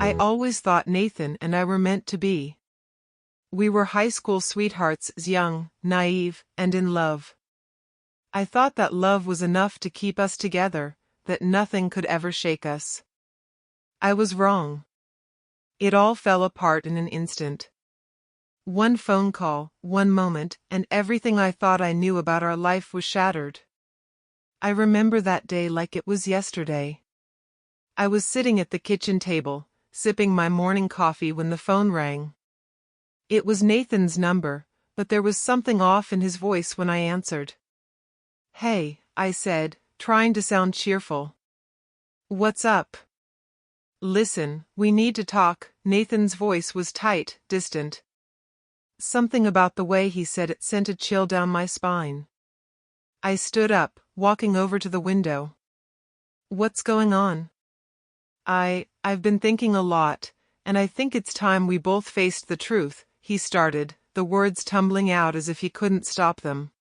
I always thought Nathan and I were meant to be. We were high school sweethearts, young, naive, and in love. I thought that love was enough to keep us together, that nothing could ever shake us. I was wrong. It all fell apart in an instant. One phone call, one moment, and everything I thought I knew about our life was shattered. I remember that day like it was yesterday. I was sitting at the kitchen table, sipping my morning coffee when the phone rang. It was Nathan's number, but there was something off in his voice when I answered. "Hey," I said, trying to sound cheerful. "What's up?" "Listen, we need to talk." Nathan's voice was tight, distant. Something about the way he said it sent a chill down my spine. I stood up, walking over to the window. "What's going on?" I've been thinking a lot, and I think it's time we both faced the truth," he started, the words tumbling out as if he couldn't stop them.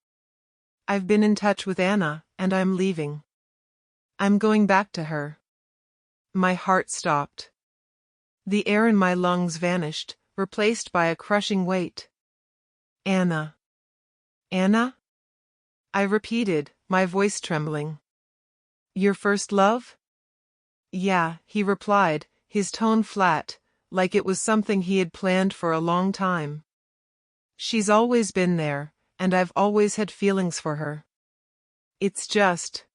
"I've been in touch with Anna, and I'm leaving. I'm going back to her." My heart stopped. The air in my lungs vanished, replaced by a crushing weight. "Anna. Anna?" I repeated, my voice trembling. "Your first love?" "Yeah," he replied, his tone flat, like it was something he had planned for a long time. "She's always been there, and I've always had feelings for her. It's just,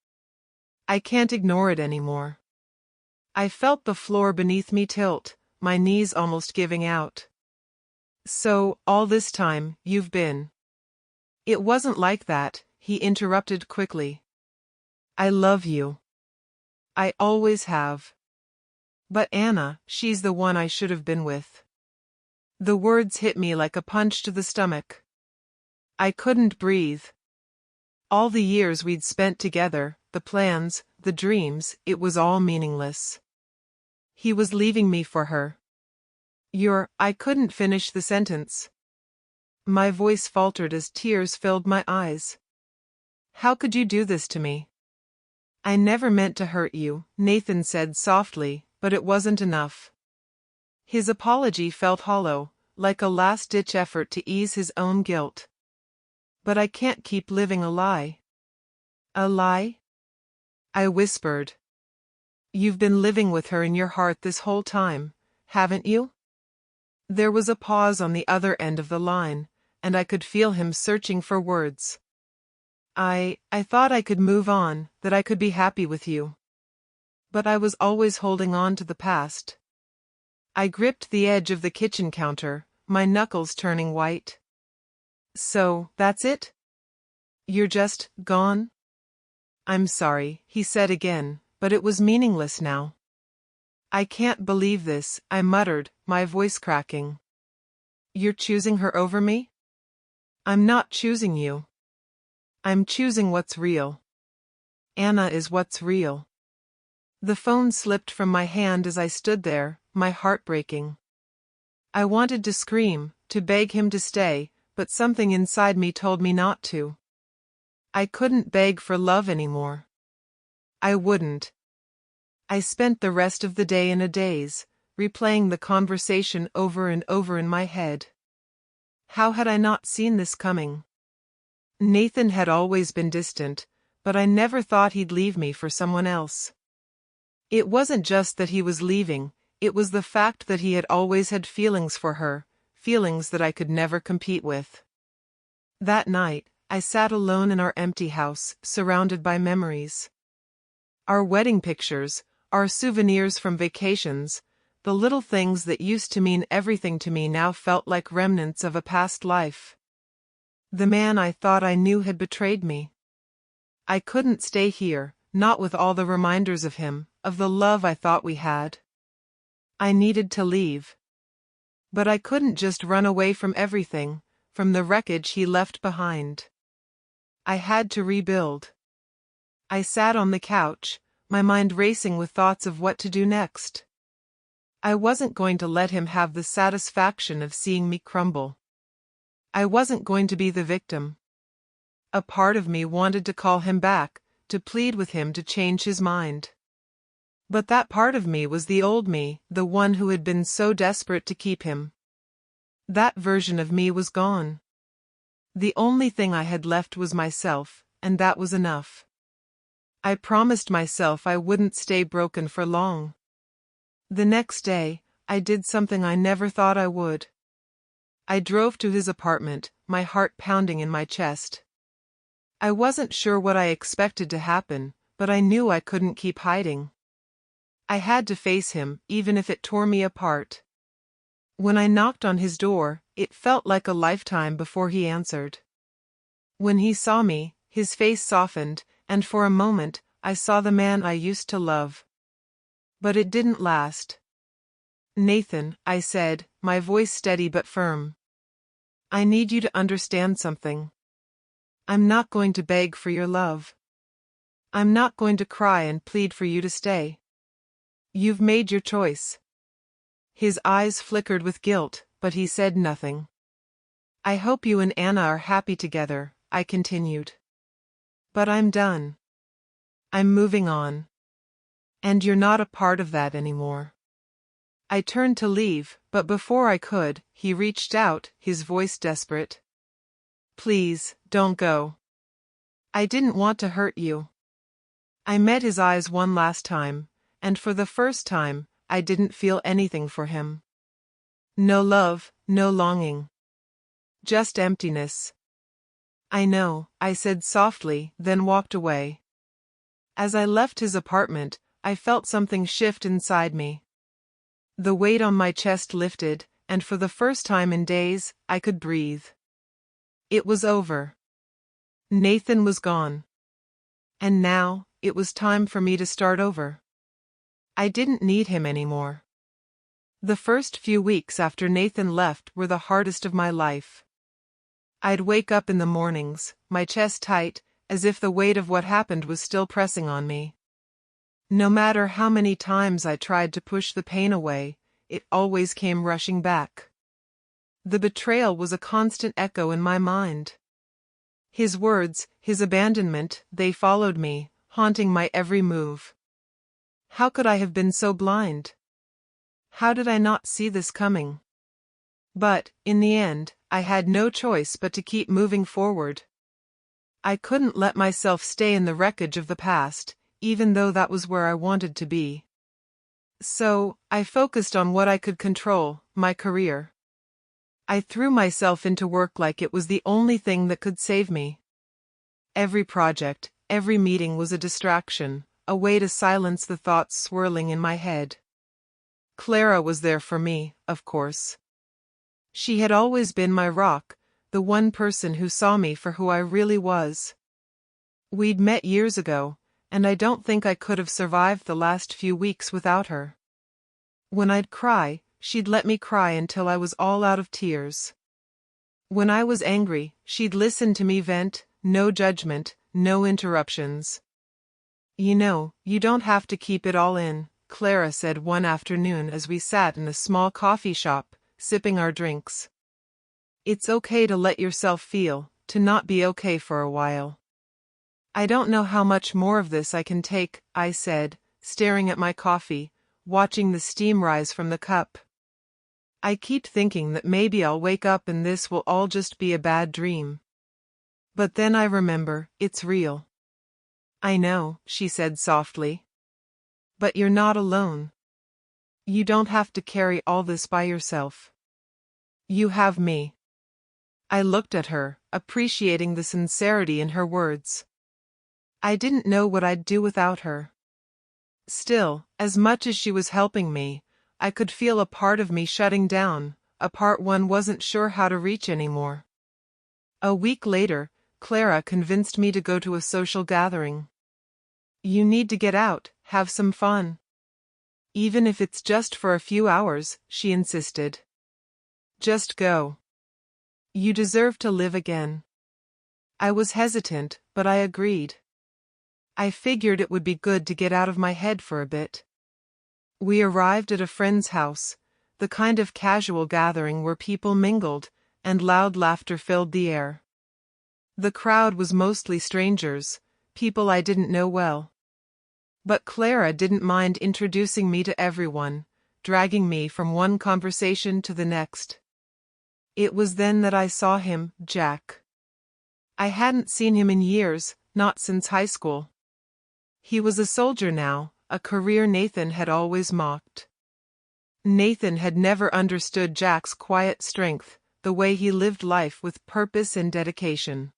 I can't ignore it anymore." I felt the floor beneath me tilt, my knees almost giving out. "So, all this time, you've been—" "It wasn't like that," he interrupted quickly. "I love you. I always have. But Anna, she's the one I should have been with." The words hit me like a punch to the stomach. I couldn't breathe. All the years we'd spent together, the plans, the dreams, it was all meaningless. He was leaving me for her. I couldn't finish the sentence. My voice faltered as tears filled my eyes. "How could you do this to me?" "I never meant to hurt you," Nathan said softly, but it wasn't enough. His apology felt hollow, like a last-ditch effort to ease his own guilt. "But I can't keep living a lie." "A lie?" I whispered. "You've been living with her in your heart this whole time, haven't you?" There was a pause on the other end of the line, and I could feel him searching for words. I thought I could move on, that I could be happy with you. But I was always holding on to the past." I gripped the edge of the kitchen counter, my knuckles turning white. "So, that's it? You're just gone?" "I'm sorry," he said again, but it was meaningless now. "I can't believe this," I muttered, my voice cracking. "You're choosing her over me?" "I'm not choosing you. I'm choosing what's real. Anna is what's real." The phone slipped from my hand as I stood there, my heart breaking. I wanted to scream, to beg him to stay, but something inside me told me not to. I couldn't beg for love anymore. I wouldn't. I spent the rest of the day in a daze, replaying the conversation over and over in my head. How had I not seen this coming? Nathan had always been distant, but I never thought he'd leave me for someone else. It wasn't just that he was leaving, it was the fact that he had always had feelings for her, feelings that I could never compete with. That night, I sat alone in our empty house, surrounded by memories. Our wedding pictures, our souvenirs from vacations, the little things that used to mean everything to me now felt like remnants of a past life. The man I thought I knew had betrayed me. I couldn't stay here, not with all the reminders of him, of the love I thought we had. I needed to leave. But I couldn't just run away from everything, from the wreckage he left behind. I had to rebuild. I sat on the couch, my mind racing with thoughts of what to do next. I wasn't going to let him have the satisfaction of seeing me crumble. I wasn't going to be the victim. A part of me wanted to call him back, to plead with him to change his mind. But that part of me was the old me, the one who had been so desperate to keep him. That version of me was gone. The only thing I had left was myself, and that was enough. I promised myself I wouldn't stay broken for long. The next day, I did something I never thought I would. I drove to his apartment, my heart pounding in my chest. I wasn't sure what I expected to happen, but I knew I couldn't keep hiding. I had to face him, even if it tore me apart. When I knocked on his door, it felt like a lifetime before he answered. When he saw me, his face softened, and for a moment, I saw the man I used to love. But it didn't last. "Nathan," I said, my voice steady but firm. "I need you to understand something. I'm not going to beg for your love. I'm not going to cry and plead for you to stay. You've made your choice." His eyes flickered with guilt, but he said nothing. "I hope you and Anna are happy together," I continued. "But I'm done. I'm moving on. And you're not a part of that anymore." I turned to leave, but before I could, he reached out, his voice desperate. "Please, don't go. I didn't want to hurt you." I met his eyes one last time, and for the first time, I didn't feel anything for him. No love, no longing. Just emptiness. "I know," I said softly, then walked away. As I left his apartment, I felt something shift inside me. The weight on my chest lifted, and for the first time in days, I could breathe. It was over. Nathan was gone. And now, it was time for me to start over. I didn't need him anymore. The first few weeks after Nathan left were the hardest of my life. I'd wake up in the mornings, my chest tight, as if the weight of what happened was still pressing on me. No matter how many times I tried to push the pain away, it always came rushing back. The betrayal was a constant echo in my mind. His words, his abandonment, they followed me, haunting my every move. How could I have been so blind? How did I not see this coming? But, in the end, I had no choice but to keep moving forward. I couldn't let myself stay in the wreckage of the past, even though that was where I wanted to be. So, I focused on what I could control, my career. I threw myself into work like it was the only thing that could save me. Every project, every meeting was a distraction, a way to silence the thoughts swirling in my head. Clara was there for me, of course. She had always been my rock, the one person who saw me for who I really was. We'd met years ago, and I don't think I could have survived the last few weeks without her. When I'd cry, she'd let me cry until I was all out of tears. When I was angry, she'd listen to me vent, no judgment, no interruptions. "You know, you don't have to keep it all in," Clara said one afternoon as we sat in a small coffee shop, sipping our drinks. "It's okay to let yourself feel, to not be okay for a while." "I don't know how much more of this I can take," I said, staring at my coffee, watching the steam rise from the cup. "I keep thinking that maybe I'll wake up and this will all just be a bad dream. But then I remember, it's real." "I know," she said softly. "But you're not alone. You don't have to carry all this by yourself. You have me." I looked at her, appreciating the sincerity in her words. I didn't know what I'd do without her. Still, as much as she was helping me, I could feel a part of me shutting down, a part one wasn't sure how to reach anymore. A week later, Clara convinced me to go to a social gathering. You need to get out, have some fun. Even if it's just for a few hours, she insisted. Just go. You deserve to live again. I was hesitant, but I agreed. I figured it would be good to get out of my head for a bit. We arrived at a friend's house, the kind of casual gathering where people mingled, and loud laughter filled the air. The crowd was mostly strangers, people I didn't know well. But Clara didn't mind introducing me to everyone, dragging me from one conversation to the next. It was then that I saw him, Jack. I hadn't seen him in years, not since high school. He was a soldier now, a career Nathan had always mocked. Nathan had never understood Jack's quiet strength, the way he lived life with purpose and dedication.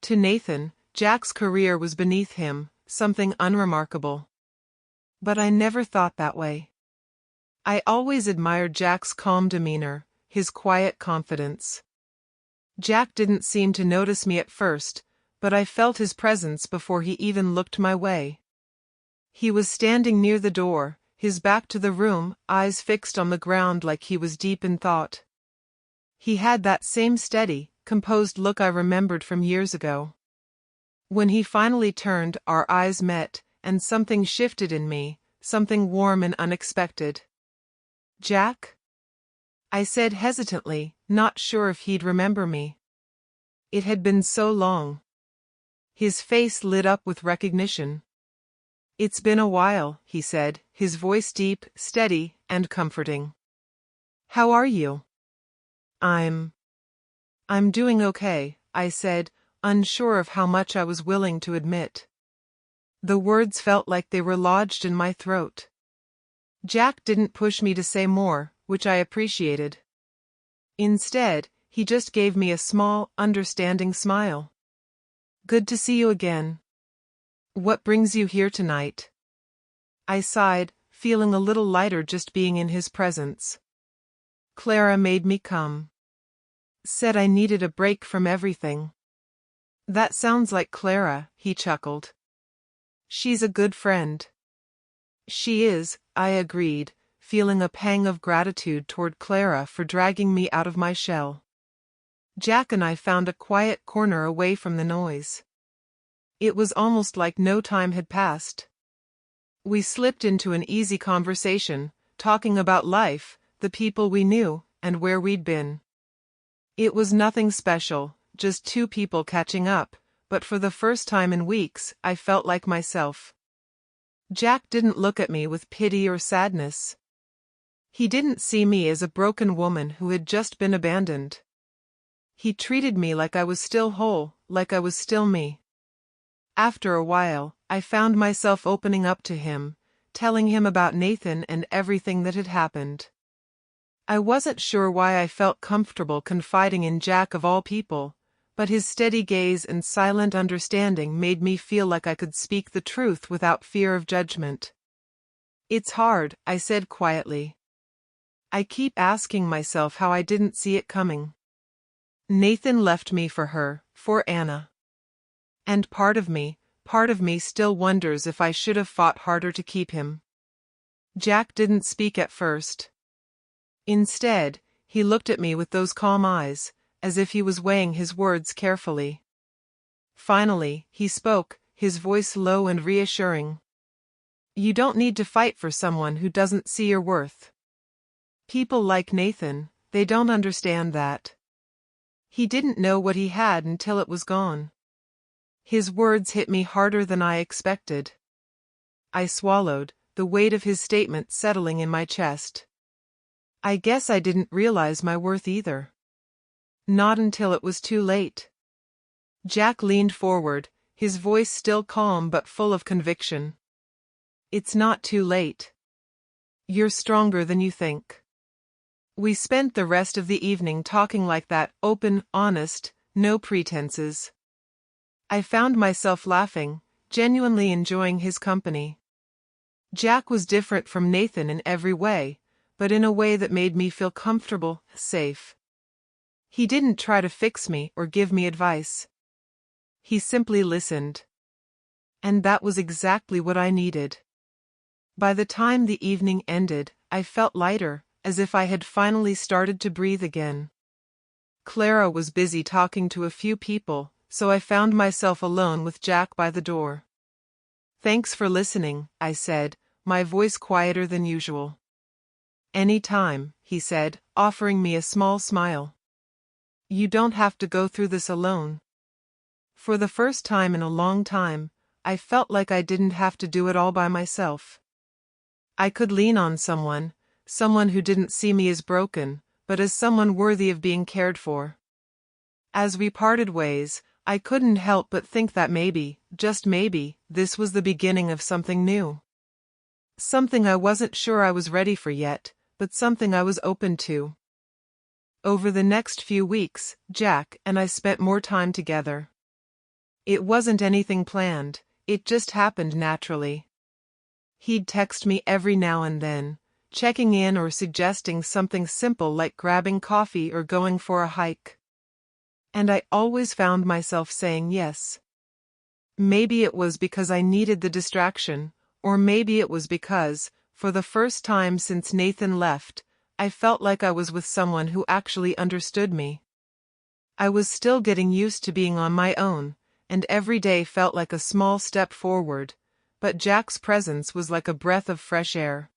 To Nathan, Jack's career was beneath him, something unremarkable. But I never thought that way. I always admired Jack's calm demeanor, his quiet confidence. Jack didn't seem to notice me at first, but I felt his presence before he even looked my way. He was standing near the door, his back to the room, eyes fixed on the ground like he was deep in thought. He had that same steady, composed look I remembered from years ago. When he finally turned, our eyes met, and something shifted in me, something warm and unexpected. Jack? I said hesitantly, not sure if he'd remember me. It had been so long. His face lit up with recognition. It's been a while, he said, his voice deep, steady, and comforting. How are you? I'm doing okay, I said, unsure of how much I was willing to admit. The words felt like they were lodged in my throat. Jack didn't push me to say more, which I appreciated. Instead, he just gave me a small, understanding smile. Good to see you again. What brings you here tonight? I sighed, feeling a little lighter just being in his presence. Clara made me come. Said I needed a break from everything. That sounds like Clara, he chuckled. She's a good friend. She is, I agreed, feeling a pang of gratitude toward Clara for dragging me out of my shell. Jack and I found a quiet corner away from the noise. It was almost like no time had passed. We slipped into an easy conversation, talking about life, the people we knew, and where we'd been. It was nothing special, just two people catching up, but for the first time in weeks, I felt like myself. Jack didn't look at me with pity or sadness. He didn't see me as a broken woman who had just been abandoned. He treated me like I was still whole, like I was still me. After a while, I found myself opening up to him, telling him about Nathan and everything that had happened. I wasn't sure why I felt comfortable confiding in Jack of all people, but his steady gaze and silent understanding made me feel like I could speak the truth without fear of judgment. It's hard, I said quietly. I keep asking myself how I didn't see it coming. Nathan left me for her, for Anna. And part of me still wonders if I should have fought harder to keep him. Jack didn't speak at first. Instead, he looked at me with those calm eyes, as if he was weighing his words carefully. Finally, he spoke, his voice low and reassuring. You don't need to fight for someone who doesn't see your worth. People like Nathan, they don't understand that. He didn't know what he had until it was gone. His words hit me harder than I expected. I swallowed, the weight of his statement settling in my chest. I guess I didn't realize my worth either. Not until it was too late. Jack leaned forward, his voice still calm but full of conviction. It's not too late. You're stronger than you think. We spent the rest of the evening talking like that, open, honest, no pretenses. I found myself laughing, genuinely enjoying his company. Jack was different from Nathan in every way, but in a way that made me feel comfortable, safe. He didn't try to fix me or give me advice. He simply listened. And that was exactly what I needed. By the time the evening ended, I felt lighter, as if I had finally started to breathe again. Clara was busy talking to a few people, so I found myself alone with Jack by the door. "Thanks for listening," I said, my voice quieter than usual. "Any time," he said, offering me a small smile. "You don't have to go through this alone." For the first time in a long time, I felt like I didn't have to do it all by myself. I could lean on someone who didn't see me as broken, but as someone worthy of being cared for. As we parted ways, I couldn't help but think that maybe, just maybe, this was the beginning of something new. Something I wasn't sure I was ready for yet, but something I was open to. Over the next few weeks, Jack and I spent more time together. It wasn't anything planned, it just happened naturally. He'd text me every now and then, checking in or suggesting something simple like grabbing coffee or going for a hike. And I always found myself saying yes. Maybe it was because I needed the distraction, or maybe it was because, for the first time since Nathan left, I felt like I was with someone who actually understood me. I was still getting used to being on my own, and every day felt like a small step forward, but Jack's presence was like a breath of fresh air.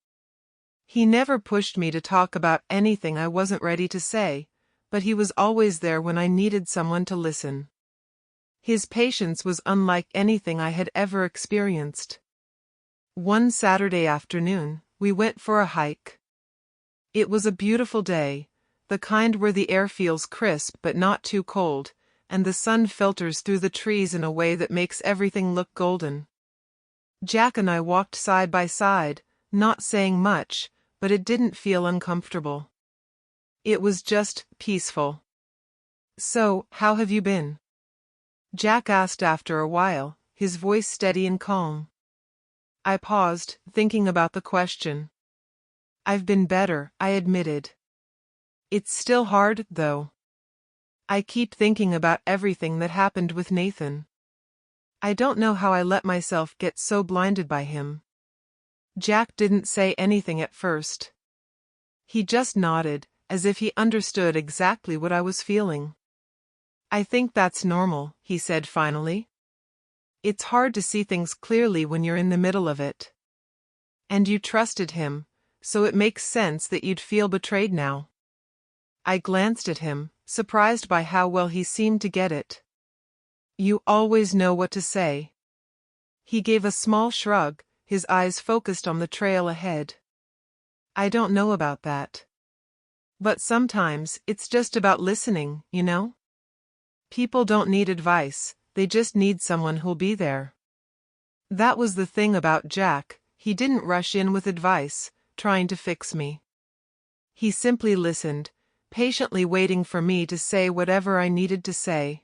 He never pushed me to talk about anything I wasn't ready to say, but he was always there when I needed someone to listen. His patience was unlike anything I had ever experienced. One Saturday afternoon, we went for a hike. It was a beautiful day, the kind where the air feels crisp but not too cold, and the sun filters through the trees in a way that makes everything look golden. Jack and I walked side by side, not saying much, but it didn't feel uncomfortable. It was just peaceful. "So, how have you been?" Jack asked after a while, his voice steady and calm. I paused, thinking about the question. "I've been better," I admitted. "It's still hard, though. I keep thinking about everything that happened with Nathan. I don't know how I let myself get so blinded by him." Jack didn't say anything at first. He just nodded, as if he understood exactly what I was feeling. "I think that's normal," he said finally. "It's hard to see things clearly when you're in the middle of it. And you trusted him, so it makes sense that you'd feel betrayed now." I glanced at him, surprised by how well he seemed to get it. "You always know what to say." He gave a small shrug, his eyes focused on the trail ahead. "I don't know about that. But sometimes it's just about listening, you know? People don't need advice, they just need someone who'll be there." That was the thing about Jack, he didn't rush in with advice, trying to fix me. He simply listened, patiently waiting for me to say whatever I needed to say.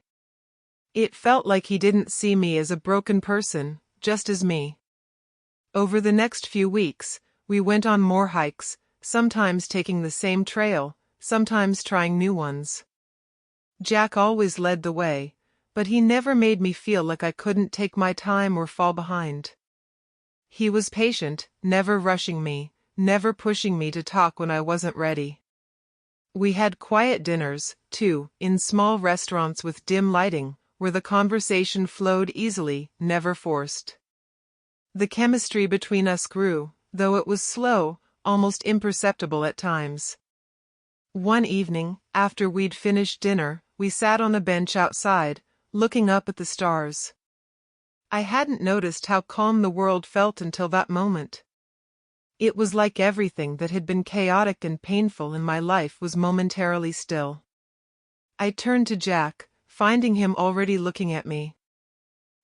It felt like he didn't see me as a broken person, just as me. Over the next few weeks, we went on more hikes, sometimes taking the same trail, sometimes trying new ones. Jack always led the way, but he never made me feel like I couldn't take my time or fall behind. He was patient, never rushing me, never pushing me to talk when I wasn't ready. We had quiet dinners, too, in small restaurants with dim lighting, where the conversation flowed easily, never forced. The chemistry between us grew, though it was slow, almost imperceptible at times. One evening, after we'd finished dinner, we sat on a bench outside, looking up at the stars. I hadn't noticed how calm the world felt until that moment. It was like everything that had been chaotic and painful in my life was momentarily still. I turned to Jack, finding him already looking at me.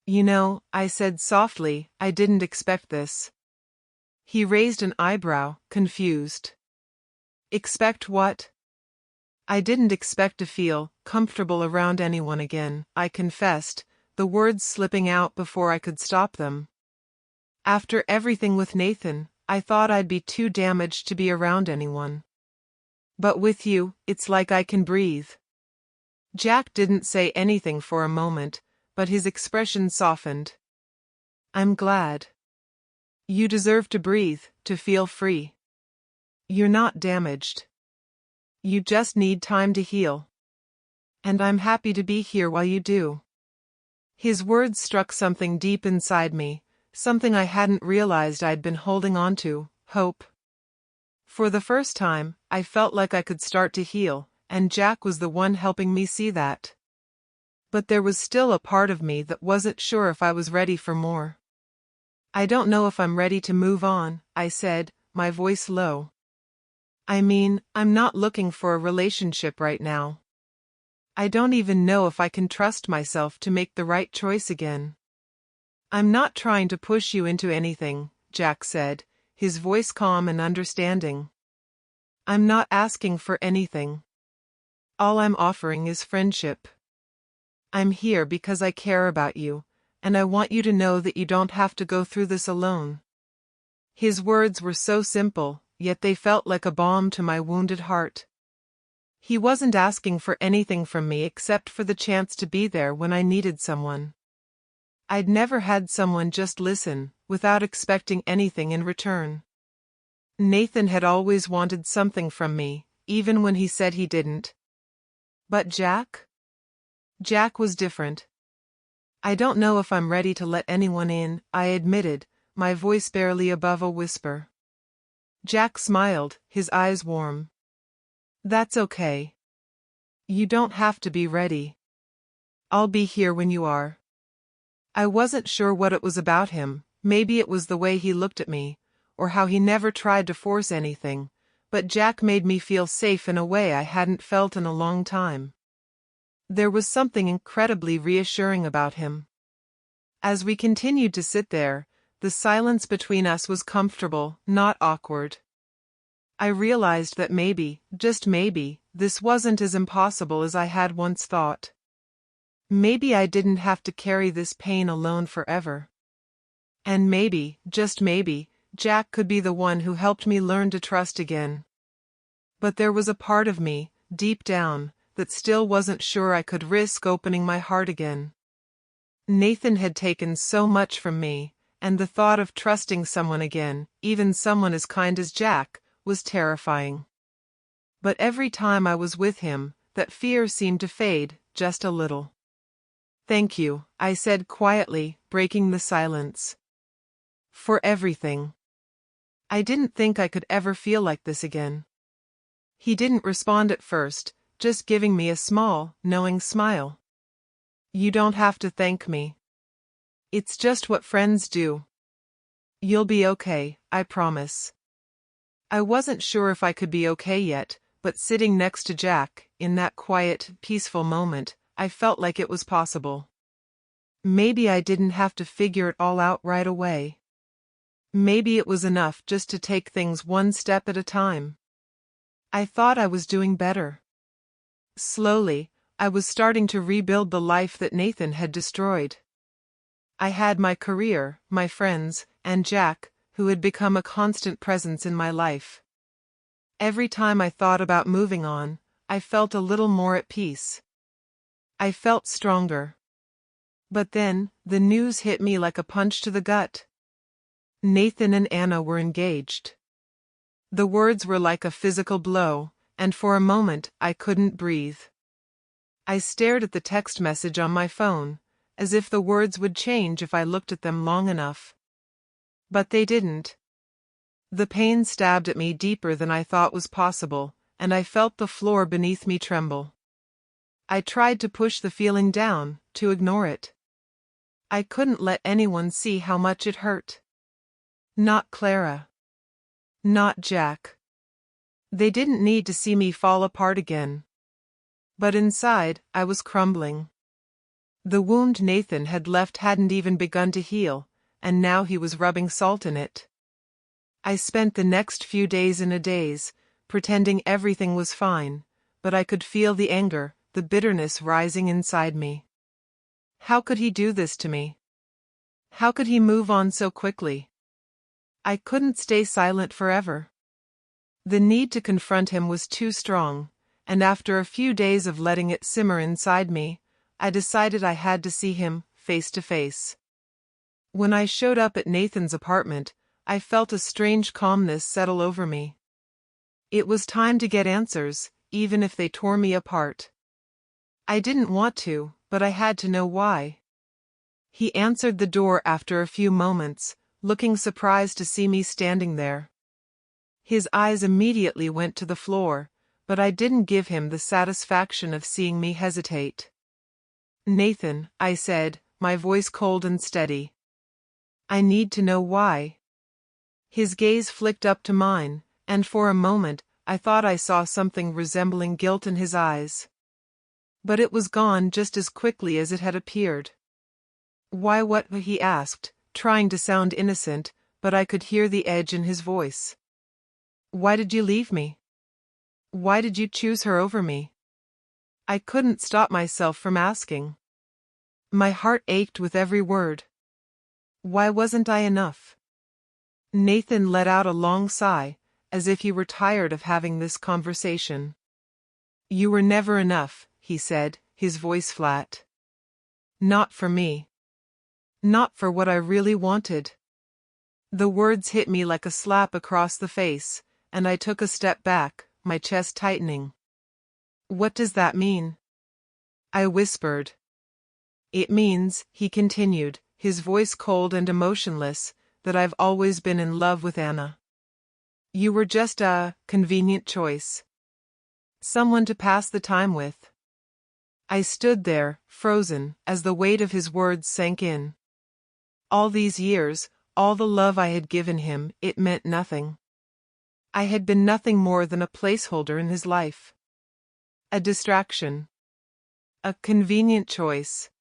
"You know," I said softly, "I didn't expect this." He raised an eyebrow, confused. "Expect what?" "I didn't expect to feel comfortable around anyone again," I confessed, the words slipping out before I could stop them. "After everything with Nathan, I thought I'd be too damaged to be around anyone. But with you, it's like I can breathe." Jack didn't say anything for a moment, but his expression softened. I'm glad. You deserve to breathe, to feel free. You're not damaged. You just need time to heal. And I'm happy to be here while you do. His words struck something deep inside me, something I hadn't realized I'd been holding on to: hope. For the first time, I felt like I could start to heal, and Jack was the one helping me see that. But there was still a part of me that wasn't sure if I was ready for more. I don't know if I'm ready to move on, I said, my voice low. I mean, I'm not looking for a relationship right now. I don't even know if I can trust myself to make the right choice again. I'm not trying to push you into anything, Jack said, his voice calm and understanding. I'm not asking for anything. All I'm offering is friendship. I'm here because I care about you, and I want you to know that you don't have to go through this alone. His words were so simple, yet they felt like a balm to my wounded heart. He wasn't asking for anything from me except for the chance to be there when I needed someone. I'd never had someone just listen, without expecting anything in return. Nathan had always wanted something from me, even when he said he didn't. But Jack? Jack was different. I don't know if I'm ready to let anyone in, I admitted, my voice barely above a whisper. Jack smiled, his eyes warm. That's okay. You don't have to be ready. I'll be here when you are. I wasn't sure what it was about him, maybe it was the way he looked at me, or how he never tried to force anything, but Jack made me feel safe in a way I hadn't felt in a long time. There was something incredibly reassuring about him. As we continued to sit there, the silence between us was comfortable, not awkward. I realized that maybe, just maybe, this wasn't as impossible as I had once thought. Maybe I didn't have to carry this pain alone forever. And maybe, just maybe, Jack could be the one who helped me learn to trust again. But there was a part of me, deep down, that still wasn't sure I could risk opening my heart again. Nathan had taken so much from me, and the thought of trusting someone again, even someone as kind as Jack, was terrifying. But every time I was with him, that fear seemed to fade, just a little. Thank you, I said quietly, breaking the silence. For everything. I didn't think I could ever feel like this again. He didn't respond at first, just giving me a small, knowing smile. You don't have to thank me. It's just what friends do. You'll be okay, I promise. I wasn't sure if I could be okay yet, but sitting next to Jack, in that quiet, peaceful moment, I felt like it was possible. Maybe I didn't have to figure it all out right away. Maybe it was enough just to take things one step at a time. I thought I was doing better. Slowly, I was starting to rebuild the life that Nathan had destroyed. I had my career, my friends, and Jack, who had become a constant presence in my life. Every time I thought about moving on, I felt a little more at peace. I felt stronger. But then, the news hit me like a punch to the gut. Nathan and Anna were engaged. The words were like a physical blow, and for a moment I couldn't breathe. I stared at the text message on my phone, as if the words would change if I looked at them long enough. But they didn't. The pain stabbed at me deeper than I thought was possible, and I felt the floor beneath me tremble. I tried to push the feeling down, to ignore it. I couldn't let anyone see how much it hurt. Not Clara. Not Jack. They didn't need to see me fall apart again. But inside, I was crumbling. The wound Nathan had left hadn't even begun to heal, and now he was rubbing salt in it. I spent the next few days in a daze, pretending everything was fine, but I could feel the anger, the bitterness rising inside me. How could he do this to me? How could he move on so quickly? I couldn't stay silent forever. The need to confront him was too strong, and after a few days of letting it simmer inside me, I decided I had to see him, face to face. When I showed up at Nathan's apartment, I felt a strange calmness settle over me. It was time to get answers, even if they tore me apart. I didn't want to, but I had to know why. He answered the door after a few moments, looking surprised to see me standing there. His eyes immediately went to the floor, but I didn't give him the satisfaction of seeing me hesitate. "Nathan," I said, my voice cold and steady. "I need to know why." His gaze flicked up to mine, and for a moment, I thought I saw something resembling guilt in his eyes. But it was gone just as quickly as it had appeared. "Why, what?" he asked, trying to sound innocent, but I could hear the edge in his voice. "Why did you leave me? Why did you choose her over me?" I couldn't stop myself from asking. My heart ached with every word. Why wasn't I enough? Nathan let out a long sigh, as if he were tired of having this conversation. "You were never enough," he said, his voice flat. "Not for me. Not for what I really wanted." The words hit me like a slap across the face, and I took a step back, my chest tightening. "What does that mean?" I whispered. "It means," he continued, his voice cold and emotionless, "that I've always been in love with Anna. You were just a convenient choice. Someone to pass the time with." I stood there, frozen, as the weight of his words sank in. All these years, all the love I had given him, it meant nothing. I had been nothing more than a placeholder in his life. A distraction. A convenient choice.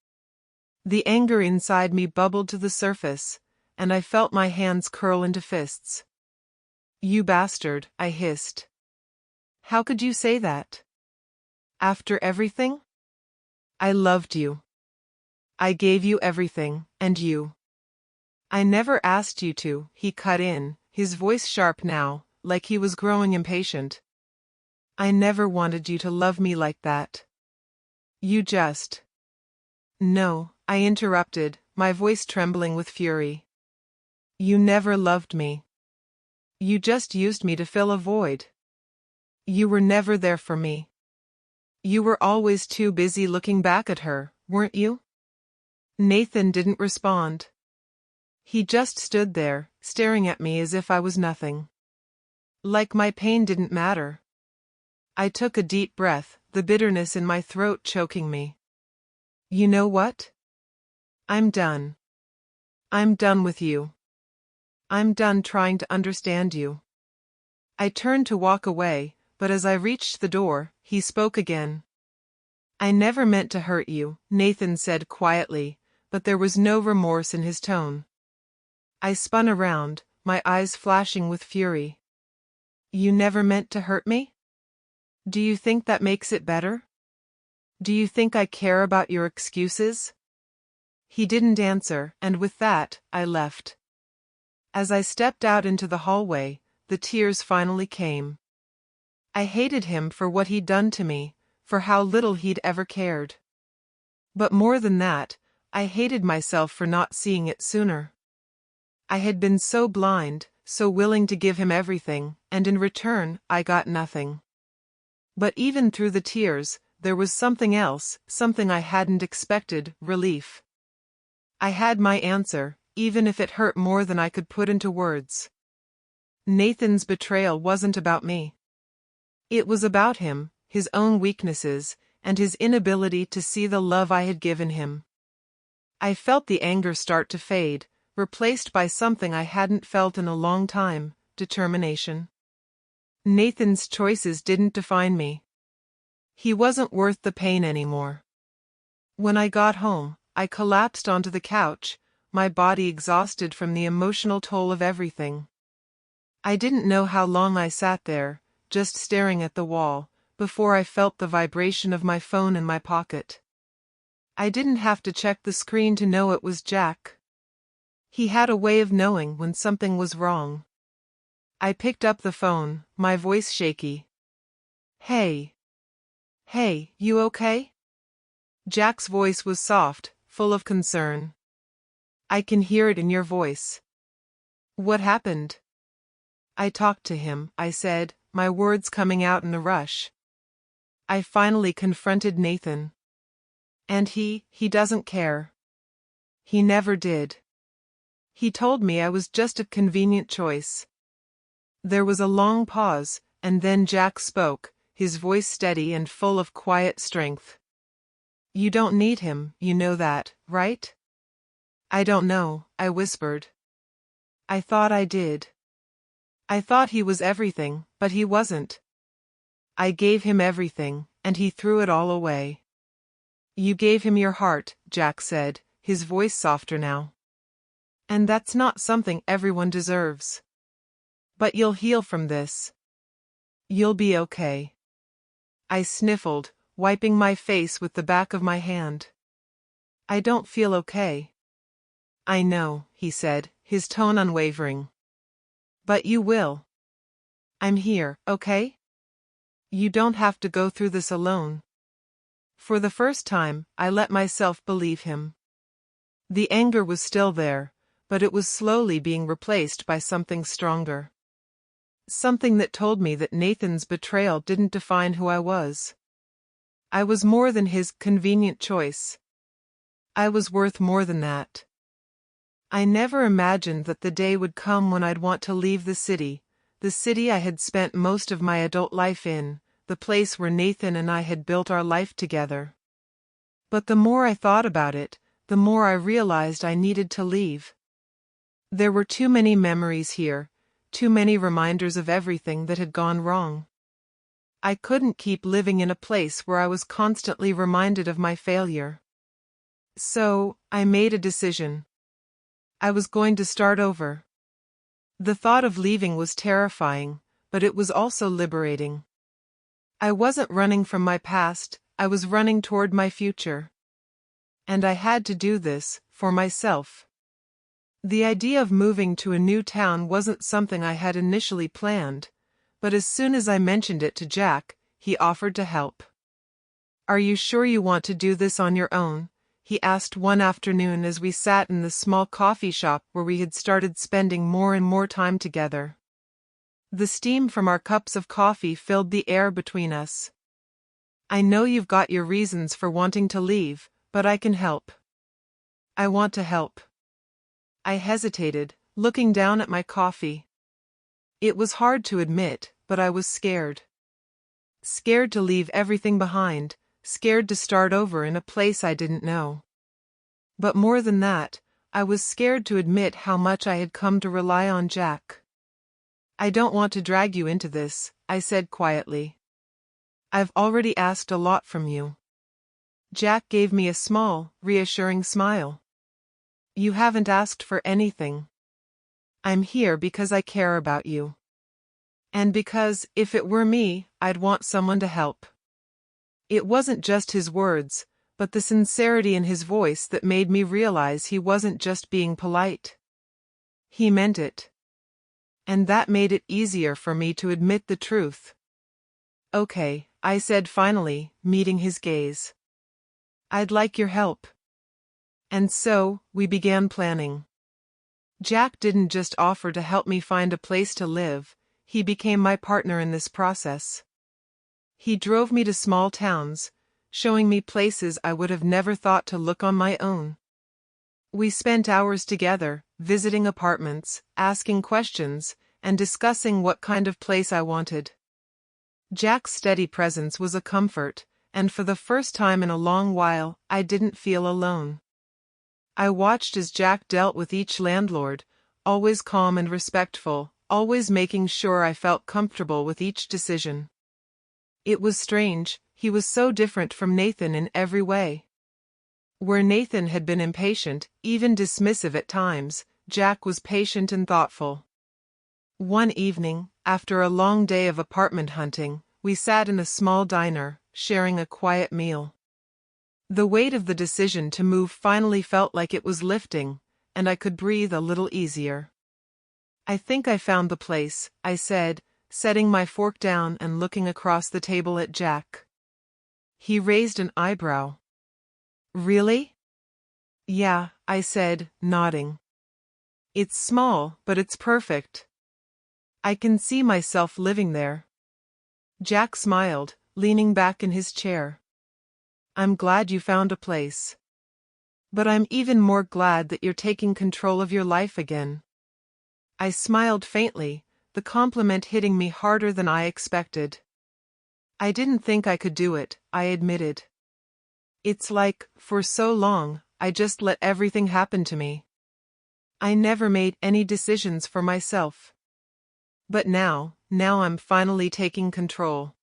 The anger inside me bubbled to the surface, and I felt my hands curl into fists. "You bastard," I hissed. "How could you say that? After everything? I loved you. I gave you everything, and you." "I never asked you to," he cut in, his voice sharp now, like he was growing impatient. "I never wanted you to love me like that. You just—" "No," I interrupted, my voice trembling with fury. "You never loved me. You just used me to fill a void. You were never there for me. You were always too busy looking back at her, weren't you?" Nathan didn't respond. He just stood there, staring at me as if I was nothing. Like my pain didn't matter. I took a deep breath, the bitterness in my throat choking me. "You know what? I'm done. I'm done with you. I'm done trying to understand you." I turned to walk away, but as I reached the door, he spoke again. "I never meant to hurt you," Nathan said quietly, but there was no remorse in his tone. I spun around, my eyes flashing with fury. "You never meant to hurt me? Do you think that makes it better? Do you think I care about your excuses?" He didn't answer, and with that, I left. As I stepped out into the hallway, the tears finally came. I hated him for what he'd done to me, for how little he'd ever cared. But more than that, I hated myself for not seeing it sooner. I had been so blind, so willing to give him everything, and in return, I got nothing. But even through the tears, there was something else, something I hadn't expected: relief. I had my answer, even if it hurt more than I could put into words. Nathan's betrayal wasn't about me. It was about him, his own weaknesses, and his inability to see the love I had given him. I felt the anger start to fade, replaced by something I hadn't felt in a long time: determination. Nathan's choices didn't define me. He wasn't worth the pain anymore. When I got home, I collapsed onto the couch, my body exhausted from the emotional toll of everything. I didn't know how long I sat there, just staring at the wall, before I felt the vibration of my phone in my pocket. I didn't have to check the screen to know it was Jack. He had a way of knowing when something was wrong. I picked up the phone, my voice shaky. "Hey. Hey, you okay?" Jack's voice was soft, full of concern. I can hear it in your voice. What happened? I talked to him, I said, my words coming out in a rush. I finally confronted Nathan. And he doesn't care. He never did. He told me I was just a convenient choice. There was a long pause, and then Jack spoke, his voice steady and full of quiet strength. You don't need him, you know that, right? I don't know, I whispered. I thought I did. I thought he was everything, but he wasn't. I gave him everything, and he threw it all away. You gave him your heart, Jack said, his voice softer now. And that's not something everyone deserves. But you'll heal from this. You'll be okay. I sniffled, wiping my face with the back of my hand. I don't feel okay. I know, he said, his tone unwavering. But you will. I'm here, okay? You don't have to go through this alone. For the first time, I let myself believe him. The anger was still there, but it was slowly being replaced by something stronger. Something that told me that Nathan's betrayal didn't define who I was. I was more than his convenient choice. I was worth more than that. I never imagined that the day would come when I'd want to leave the city I had spent most of my adult life in, the place where Nathan and I had built our life together. But the more I thought about it, the more I realized I needed to leave. There were too many memories here, too many reminders of everything that had gone wrong. I couldn't keep living in a place where I was constantly reminded of my failure. So, I made a decision. I was going to start over. The thought of leaving was terrifying, but it was also liberating. I wasn't running from my past, I was running toward my future. And I had to do this, for myself. The idea of moving to a new town wasn't something I had initially planned, but as soon as I mentioned it to Jack, he offered to help. Are you sure you want to do this on your own? He asked one afternoon as we sat in the small coffee shop where we had started spending more and more time together. The steam from our cups of coffee filled the air between us. I know you've got your reasons for wanting to leave, but I can help. I want to help. I hesitated, looking down at my coffee. It was hard to admit, but I was scared. Scared to leave everything behind, scared to start over in a place I didn't know. But more than that, I was scared to admit how much I had come to rely on Jack. I don't want to drag you into this, I said quietly. I've already asked a lot from you. Jack gave me a small, reassuring smile. You haven't asked for anything. I'm here because I care about you. And because, if it were me, I'd want someone to help. It wasn't just his words, but the sincerity in his voice that made me realize he wasn't just being polite. He meant it. And that made it easier for me to admit the truth. Okay, I said finally, meeting his gaze. I'd like your help. And so, we began planning. Jack didn't just offer to help me find a place to live, he became my partner in this process. He drove me to small towns, showing me places I would have never thought to look on my own. We spent hours together, visiting apartments, asking questions, and discussing what kind of place I wanted. Jack's steady presence was a comfort, and for the first time in a long while, I didn't feel alone. I watched as Jack dealt with each landlord, always calm and respectful, always making sure I felt comfortable with each decision. It was strange, he was so different from Nathan in every way. Where Nathan had been impatient, even dismissive at times, Jack was patient and thoughtful. One evening, after a long day of apartment hunting, we sat in a small diner, sharing a quiet meal. The weight of the decision to move finally felt like it was lifting, and I could breathe a little easier. I think I found the place, I said, setting my fork down and looking across the table at Jack. He raised an eyebrow. Really? Yeah, I said, nodding. It's small, but it's perfect. I can see myself living there. Jack smiled, leaning back in his chair. I'm glad you found a place. But I'm even more glad that you're taking control of your life again. I smiled faintly, the compliment hitting me harder than I expected. I didn't think I could do it, I admitted. It's like, for so long, I just let everything happen to me. I never made any decisions for myself. But now I'm finally taking control.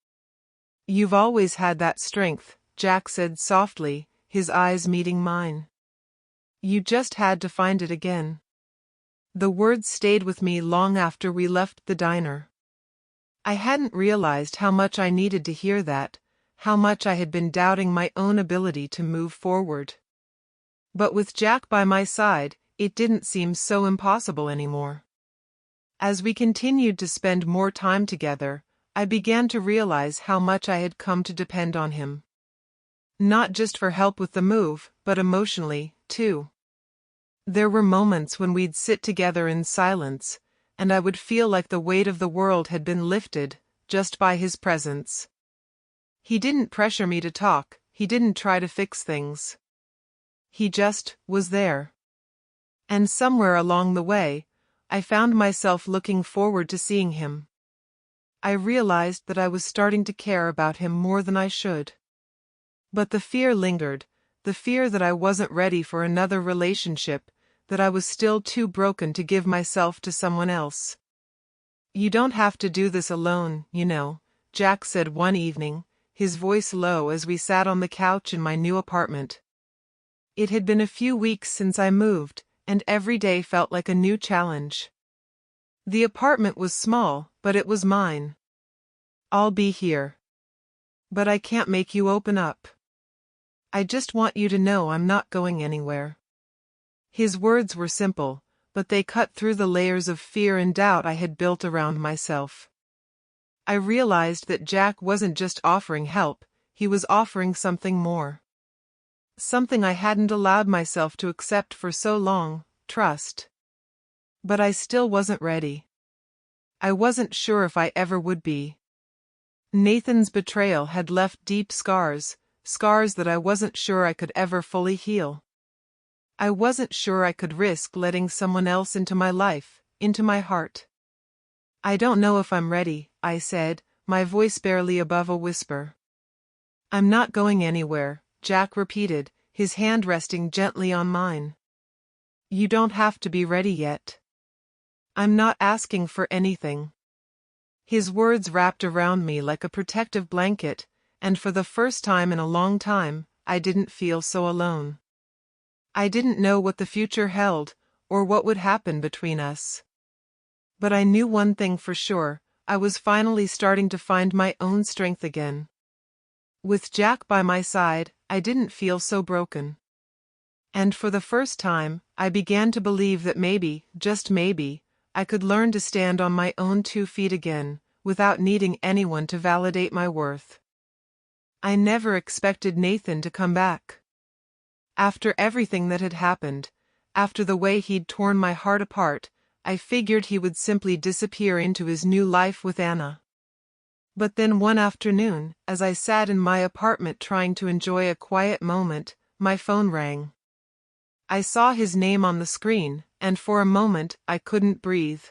You've always had that strength, Jack said softly, his eyes meeting mine. You just had to find it again. The words stayed with me long after we left the diner. I hadn't realized how much I needed to hear that, how much I had been doubting my own ability to move forward. But with Jack by my side, it didn't seem so impossible anymore. As we continued to spend more time together, I began to realize how much I had come to depend on him. Not just for help with the move, but emotionally, too. There were moments when we'd sit together in silence, and I would feel like the weight of the world had been lifted, just by his presence. He didn't pressure me to talk, he didn't try to fix things. He just was there. And somewhere along the way, I found myself looking forward to seeing him. I realized that I was starting to care about him more than I should. But the fear lingered, the fear that I wasn't ready for another relationship, that I was still too broken to give myself to someone else. You don't have to do this alone, you know, Jack said one evening, his voice low as we sat on the couch in my new apartment. It had been a few weeks since I moved, and every day felt like a new challenge. The apartment was small, but it was mine. I'll be here. But I can't make you open up. I just want you to know I'm not going anywhere. His words were simple, but they cut through the layers of fear and doubt I had built around myself. I realized that Jack wasn't just offering help, he was offering something more. Something I hadn't allowed myself to accept for so long, trust. But I still wasn't ready. I wasn't sure if I ever would be. Nathan's betrayal had left deep scars, scars that I wasn't sure I could ever fully heal. I wasn't sure I could risk letting someone else into my life, into my heart. I don't know if I'm ready, I said, my voice barely above a whisper. I'm not going anywhere, Jack repeated, his hand resting gently on mine. You don't have to be ready yet. I'm not asking for anything. His words wrapped around me like a protective blanket, and for the first time in a long time, I didn't feel so alone. I didn't know what the future held, or what would happen between us. But I knew one thing for sure, I was finally starting to find my own strength again. With Jack by my side, I didn't feel so broken. And for the first time, I began to believe that maybe, just maybe, I could learn to stand on my own 2 feet again, without needing anyone to validate my worth. I never expected Nathan to come back. After everything that had happened, after the way he'd torn my heart apart, I figured he would simply disappear into his new life with Anna. But then one afternoon, as I sat in my apartment trying to enjoy a quiet moment, my phone rang. I saw his name on the screen, and for a moment I couldn't breathe.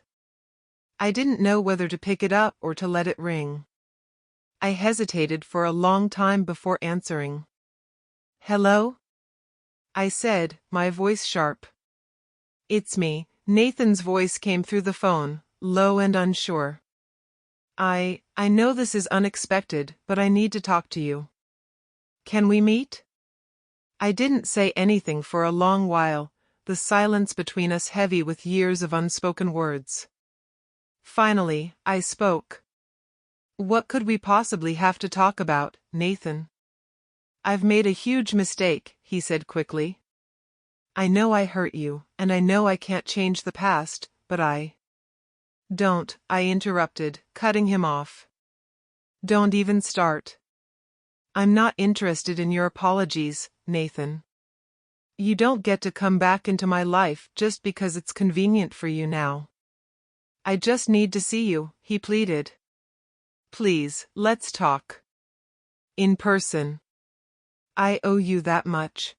I didn't know whether to pick it up or to let it ring. I hesitated for a long time before answering. Hello? I said, my voice sharp. It's me. Nathan's voice came through the phone, low and unsure. I know this is unexpected, but I need to talk to you. Can we meet? I didn't say anything for a long while, the silence between us heavy with years of unspoken words. Finally, I spoke. What could we possibly have to talk about, Nathan? I've made a huge mistake, he said quickly. I know I hurt you, and I know I can't change the past, but Don't, I interrupted, cutting him off. Don't even start. I'm not interested in your apologies, Nathan. You don't get to come back into my life just because it's convenient for you now. I just need to see you, he pleaded. Please, let's talk. In person. I owe you that much.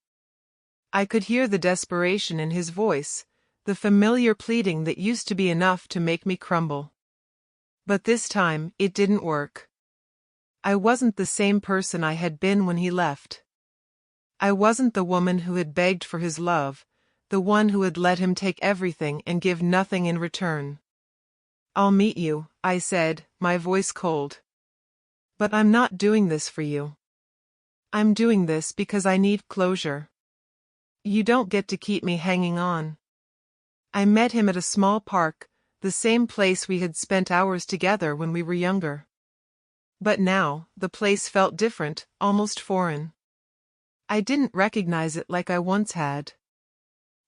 I could hear the desperation in his voice, the familiar pleading that used to be enough to make me crumble. But this time, it didn't work. I wasn't the same person I had been when he left. I wasn't the woman who had begged for his love, the one who had let him take everything and give nothing in return. I'll meet you, I said, my voice cold. But I'm not doing this for you. I'm doing this because I need closure. You don't get to keep me hanging on. I met him at a small park, the same place we had spent hours together when we were younger. But now, the place felt different, almost foreign. I didn't recognize it like I once had.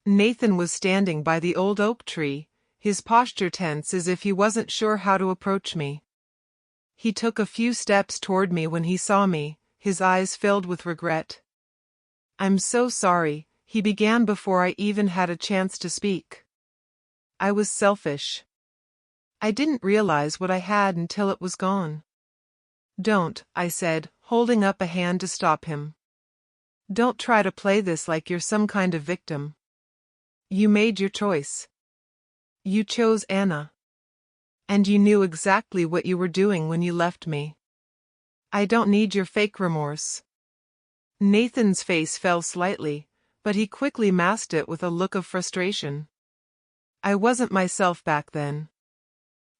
Nathan was standing by the old oak tree, his posture tense as if he wasn't sure how to approach me. He took a few steps toward me when he saw me, his eyes filled with regret. I'm so sorry, he began before I even had a chance to speak. I was selfish. I didn't realize what I had until it was gone. Don't, I said, holding up a hand to stop him. Don't try to play this like you're some kind of victim. You made your choice. You chose Anna. And you knew exactly what you were doing when you left me. I don't need your fake remorse. Nathan's face fell slightly, but he quickly masked it with a look of frustration. I wasn't myself back then.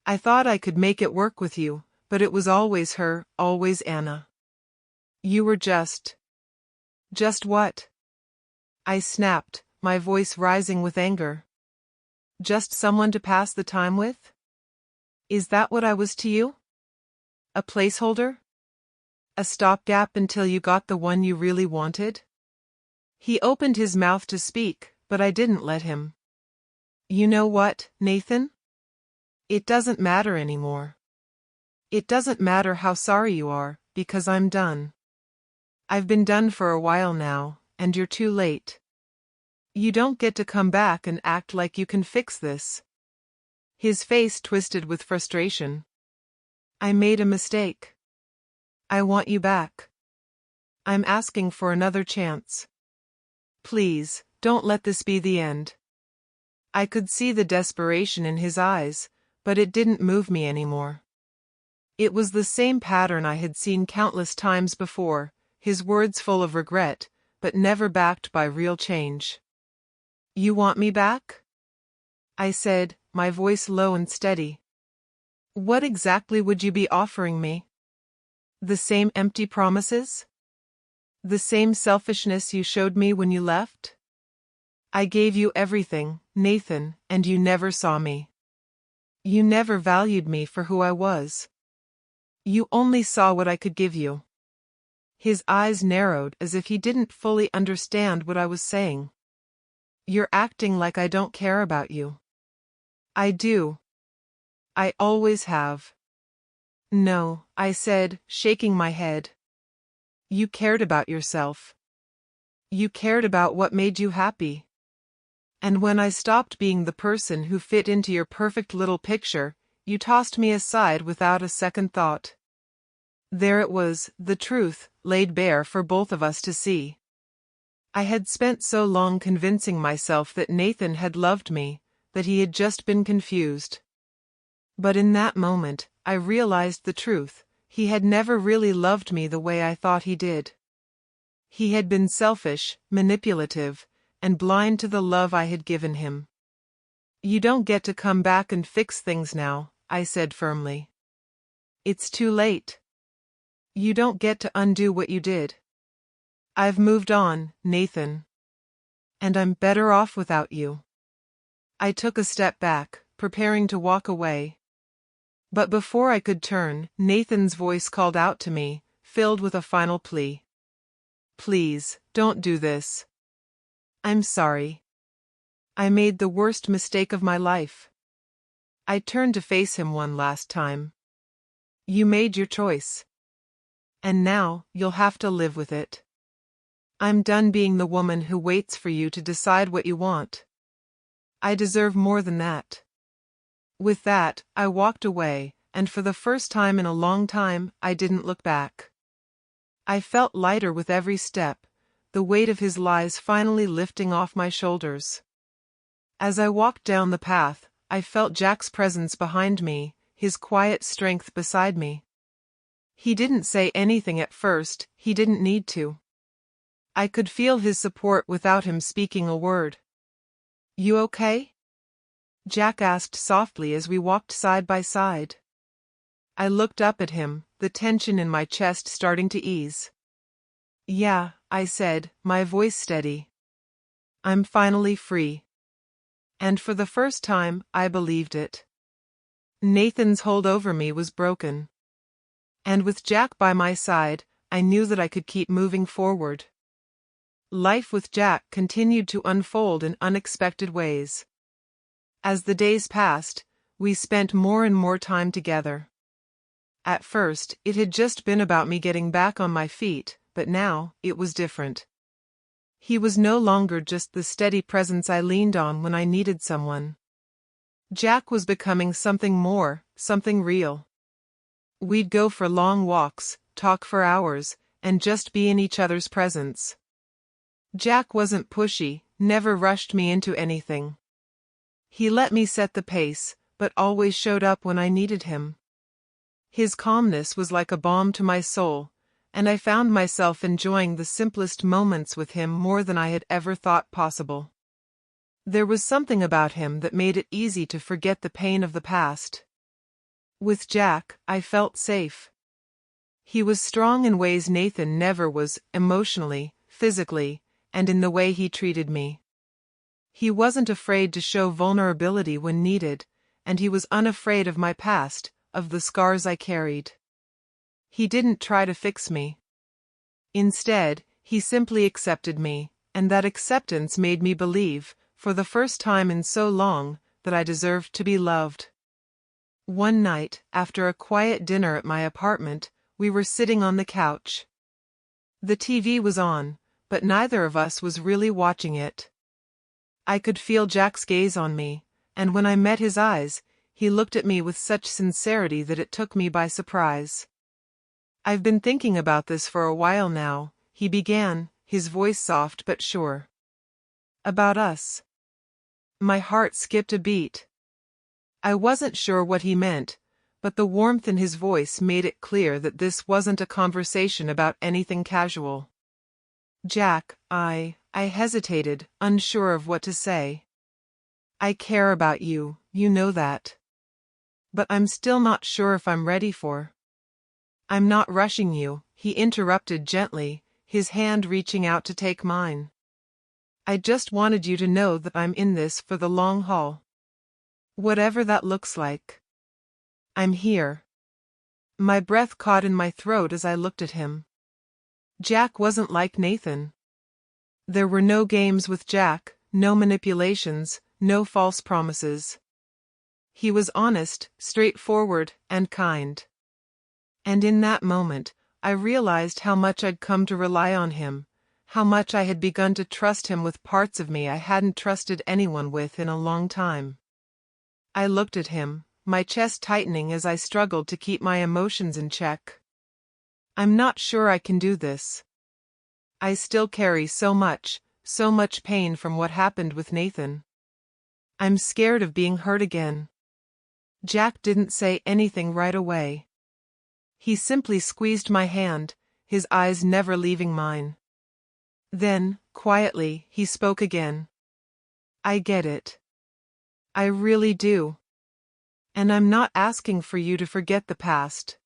I thought I could make it work with you, but it was always her, always Anna. You were just what? I snapped, my voice rising with anger. Just someone to pass the time with? Is that what I was to you? A placeholder? A stopgap until you got the one you really wanted? He opened his mouth to speak, but I didn't let him. You know what, Nathan? It doesn't matter anymore. It doesn't matter how sorry you are, because I'm done. I've been done for a while now, and you're too late. You don't get to come back and act like you can fix this. His face twisted with frustration. I made a mistake. I want you back. I'm asking for another chance. Please, don't let this be the end. I could see the desperation in his eyes, but it didn't move me anymore. It was the same pattern I had seen countless times before, his words full of regret, but never backed by real change. You want me back? I said, my voice low and steady. What exactly would you be offering me? The same empty promises? The same selfishness you showed me when you left? I gave you everything, Nathan, and you never saw me. You never valued me for who I was. You only saw what I could give you. His eyes narrowed as if he didn't fully understand what I was saying. You're acting like I don't care about you. I do. I always have. No, I said, shaking my head. You cared about yourself. You cared about what made you happy. And when I stopped being the person who fit into your perfect little picture, you tossed me aside without a second thought. There it was, the truth, laid bare for both of us to see. I had spent so long convincing myself that Nathan had loved me, that he had just been confused. But in that moment, I realized the truth. He had never really loved me the way I thought he did. He had been selfish, manipulative, and blind to the love I had given him. You don't get to come back and fix things now, I said firmly. It's too late. You don't get to undo what you did. I've moved on, Nathan. And I'm better off without you. I took a step back, preparing to walk away. But before I could turn, Nathan's voice called out to me, filled with a final plea. Please, don't do this. I'm sorry. I made the worst mistake of my life. I turned to face him one last time. You made your choice. And now, you'll have to live with it. I'm done being the woman who waits for you to decide what you want. I deserve more than that. With that, I walked away, and for the first time in a long time, I didn't look back. I felt lighter with every step, the weight of his lies finally lifting off my shoulders. As I walked down the path, I felt Jack's presence behind me, his quiet strength beside me. He didn't say anything at first, he didn't need to. I could feel his support without him speaking a word. You okay? Jack asked softly as we walked side by side. I looked up at him, the tension in my chest starting to ease. Yeah, I said, my voice steady. I'm finally free. And for the first time, I believed it. Nathan's hold over me was broken. And with Jack by my side, I knew that I could keep moving forward. Life with Jack continued to unfold in unexpected ways. As the days passed, we spent more and more time together. At first, it had just been about me getting back on my feet, but now, it was different. He was no longer just the steady presence I leaned on when I needed someone. Jack was becoming something more, something real. We'd go for long walks, talk for hours, and just be in each other's presence. Jack wasn't pushy, never rushed me into anything. He let me set the pace, but always showed up when I needed him. His calmness was like a balm to my soul, and I found myself enjoying the simplest moments with him more than I had ever thought possible. There was something about him that made it easy to forget the pain of the past. With Jack, I felt safe. He was strong in ways Nathan never was, emotionally, physically, and in the way he treated me. He wasn't afraid to show vulnerability when needed, and he was unafraid of my past, of the scars I carried. He didn't try to fix me. Instead, he simply accepted me, and that acceptance made me believe, for the first time in so long, that I deserved to be loved. One night, after a quiet dinner at my apartment, we were sitting on the couch. The TV was on, but neither of us was really watching it. I could feel Jack's gaze on me, and when I met his eyes, he looked at me with such sincerity that it took me by surprise. I've been thinking about this for a while now, he began, his voice soft but sure. About us. My heart skipped a beat. I wasn't sure what he meant, but the warmth in his voice made it clear that this wasn't a conversation about anything casual. Jack, I hesitated, unsure of what to say. I care about you, you know that. But I'm still not sure if I'm ready for. I'm not rushing you, he interrupted gently, his hand reaching out to take mine. I just wanted you to know that I'm in this for the long haul. Whatever that looks like. I'm here. My breath caught in my throat as I looked at him. Jack wasn't like Nathan. There were no games with Jack, no manipulations, no false promises. He was honest, straightforward, and kind. And in that moment, I realized how much I'd come to rely on him, how much I had begun to trust him with parts of me I hadn't trusted anyone with in a long time. I looked at him, my chest tightening as I struggled to keep my emotions in check. I'm not sure I can do this. I still carry so much pain from what happened with Nathan. I'm scared of being hurt again. Jack didn't say anything right away. He simply squeezed my hand, his eyes never leaving mine. Then, quietly, he spoke again. I get it. I really do. And I'm not asking for you to forget the past.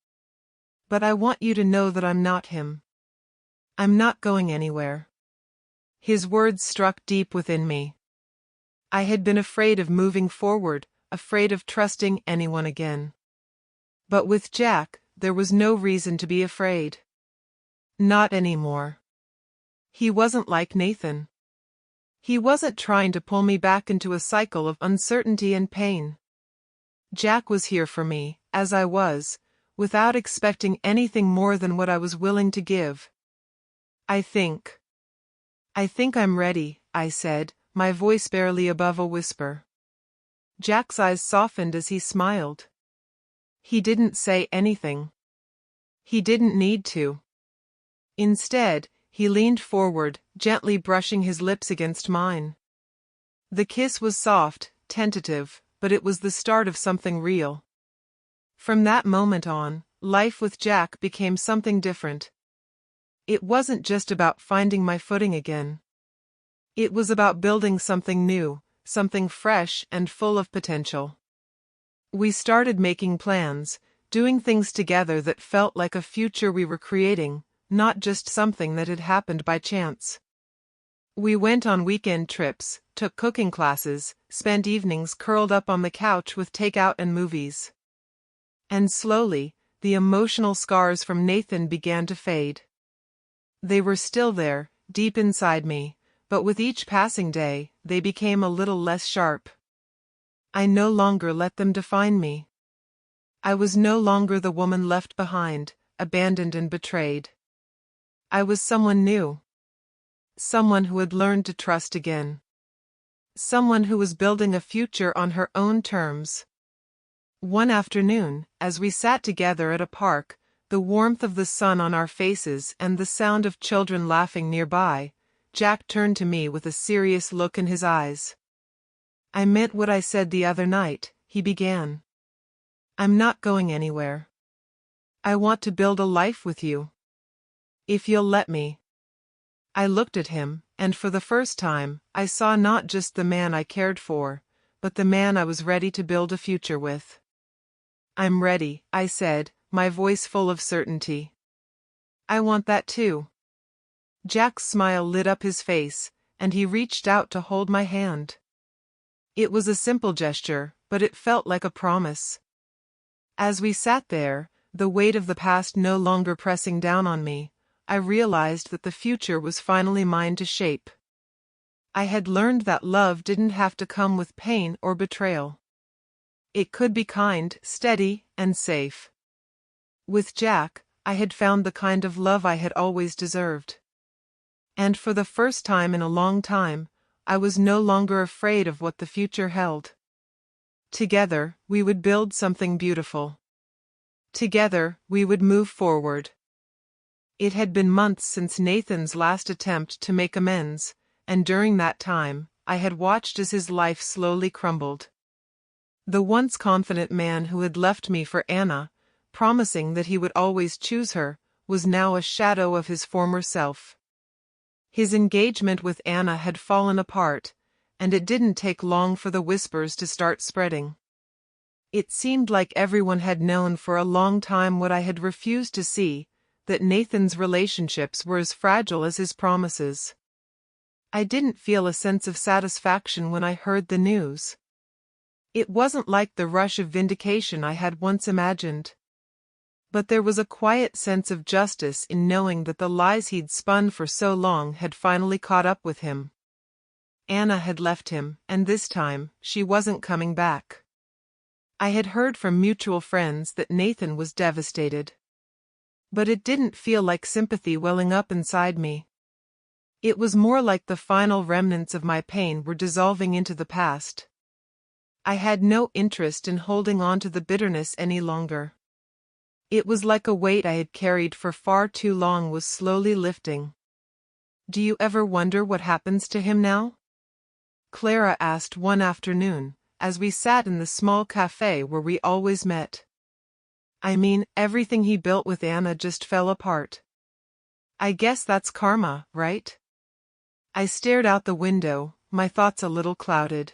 But I want you to know that I'm not him. I'm not going anywhere. His words struck deep within me. I had been afraid of moving forward, afraid of trusting anyone again. But with Jack, there was no reason to be afraid. Not anymore. He wasn't like Nathan. He wasn't trying to pull me back into a cycle of uncertainty and pain. Jack was here for me, as I was, without expecting anything more than what I was willing to give. I think. I think I'm ready, I said, my voice barely above a whisper. Jack's eyes softened as he smiled. He didn't say anything. He didn't need to. Instead, he leaned forward, gently brushing his lips against mine. The kiss was soft, tentative, but it was the start of something real. From that moment on, life with Jack became something different. It wasn't just about finding my footing again. It was about building something new, something fresh and full of potential. We started making plans, doing things together that felt like a future we were creating, not just something that had happened by chance. We went on weekend trips, took cooking classes, spent evenings curled up on the couch with takeout and movies. And slowly, the emotional scars from Nathan began to fade. They were still there, deep inside me, but with each passing day, they became a little less sharp. I no longer let them define me. I was no longer the woman left behind, abandoned and betrayed. I was someone new. Someone who had learned to trust again. Someone who was building a future on her own terms. One afternoon, as we sat together at a park, the warmth of the sun on our faces and the sound of children laughing nearby, Jack turned to me with a serious look in his eyes. I meant what I said the other night, he began. I'm not going anywhere. I want to build a life with you. If you'll let me. I looked at him, and for the first time, I saw not just the man I cared for, but the man I was ready to build a future with. I'm ready, I said, my voice full of certainty. I want that too. Jack's smile lit up his face, and he reached out to hold my hand. It was a simple gesture, but it felt like a promise. As we sat there, the weight of the past no longer pressing down on me, I realized that the future was finally mine to shape. I had learned that love didn't have to come with pain or betrayal. It could be kind, steady, and safe. With Jack, I had found the kind of love I had always deserved. And for the first time in a long time, I was no longer afraid of what the future held. Together, we would build something beautiful. Together, we would move forward. It had been months since Nathan's last attempt to make amends, and during that time, I had watched as his life slowly crumbled. The once confident man who had left me for Anna, promising that he would always choose her, was now a shadow of his former self. His engagement with Anna had fallen apart, and it didn't take long for the whispers to start spreading. It seemed like everyone had known for a long time what I had refused to see, that Nathan's relationships were as fragile as his promises. I didn't feel a sense of satisfaction when I heard the news. It wasn't like the rush of vindication I had once imagined. But there was a quiet sense of justice in knowing that the lies he'd spun for so long had finally caught up with him. Anna had left him, and this time, she wasn't coming back. I had heard from mutual friends that Nathan was devastated. But it didn't feel like sympathy welling up inside me. It was more like the final remnants of my pain were dissolving into the past. I had no interest in holding on to the bitterness any longer. It was like a weight I had carried for far too long was slowly lifting. Do you ever wonder what happens to him now? Clara asked one afternoon, as we sat in the small cafe where we always met. I mean, everything he built with Anna just fell apart. I guess that's karma, right? I stared out the window, my thoughts a little clouded.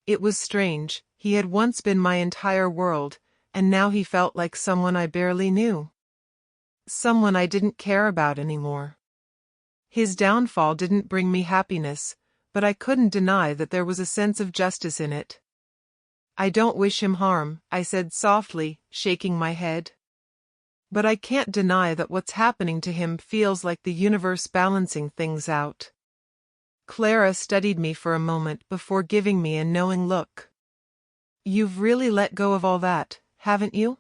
It was strange, he had once been my entire world, and now he felt like someone I barely knew. Someone I didn't care about anymore. His downfall didn't bring me happiness, but I couldn't deny that there was a sense of justice in it. I don't wish him harm, I said softly, shaking my head. But I can't deny that what's happening to him feels like the universe balancing things out. Clara studied me for a moment before giving me a knowing look. You've really let go of all that, haven't you?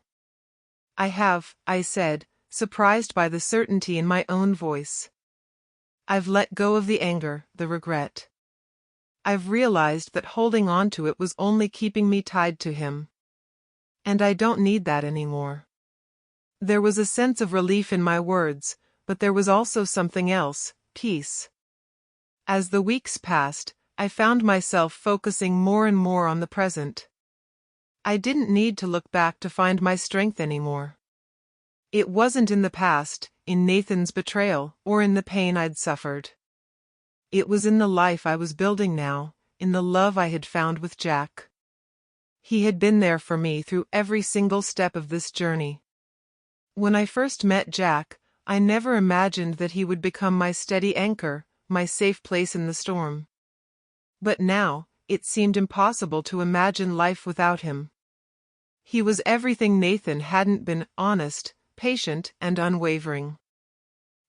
I have, I said, surprised by the certainty in my own voice. I've let go of the anger, the regret. I've realized that holding on to it was only keeping me tied to him. And I don't need that anymore. There was a sense of relief in my words, but there was also something else, peace. As the weeks passed, I found myself focusing more and more on the present. I didn't need to look back to find my strength anymore. It wasn't in the past, in Nathan's betrayal, or in the pain I'd suffered. It was in the life I was building now, in the love I had found with Jack. He had been there for me through every single step of this journey. When I first met Jack, I never imagined that he would become my steady anchor, my safe place in the storm. But now, it seemed impossible to imagine life without him. He was everything Nathan hadn't been: honest, patient, and unwavering.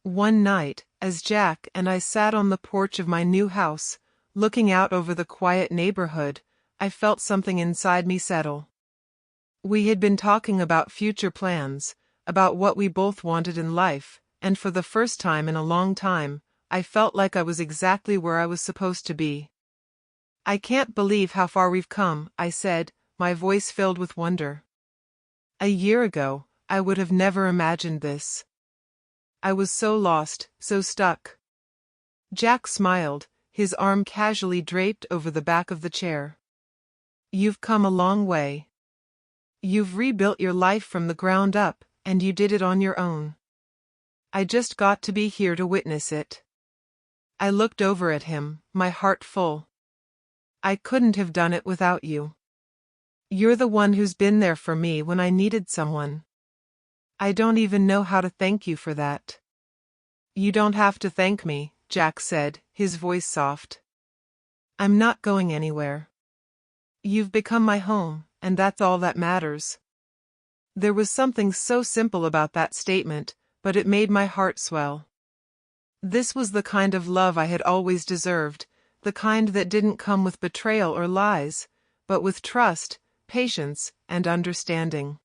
One night, as Jack and I sat on the porch of my new house, looking out over the quiet neighborhood, I felt something inside me settle. We had been talking about future plans, about what we both wanted in life, and for the first time in a long time, I felt like I was exactly where I was supposed to be. "I can't believe how far we've come," I said, my voice filled with wonder. A year ago, I would have never imagined this. I was so lost, so stuck. Jack smiled, his arm casually draped over the back of the chair. "You've come a long way. You've rebuilt your life from the ground up, and you did it on your own. I just got to be here to witness it." I looked over at him, my heart full. "I couldn't have done it without you. You're the one who's been there for me when I needed someone. I don't even know how to thank you for that." "You don't have to thank me," Jack said, his voice soft. "I'm not going anywhere. You've become my home, and that's all that matters." There was something so simple about that statement, but it made my heart swell. This was the kind of love I had always deserved, the kind that didn't come with betrayal or lies, but with trust, patience, and understanding.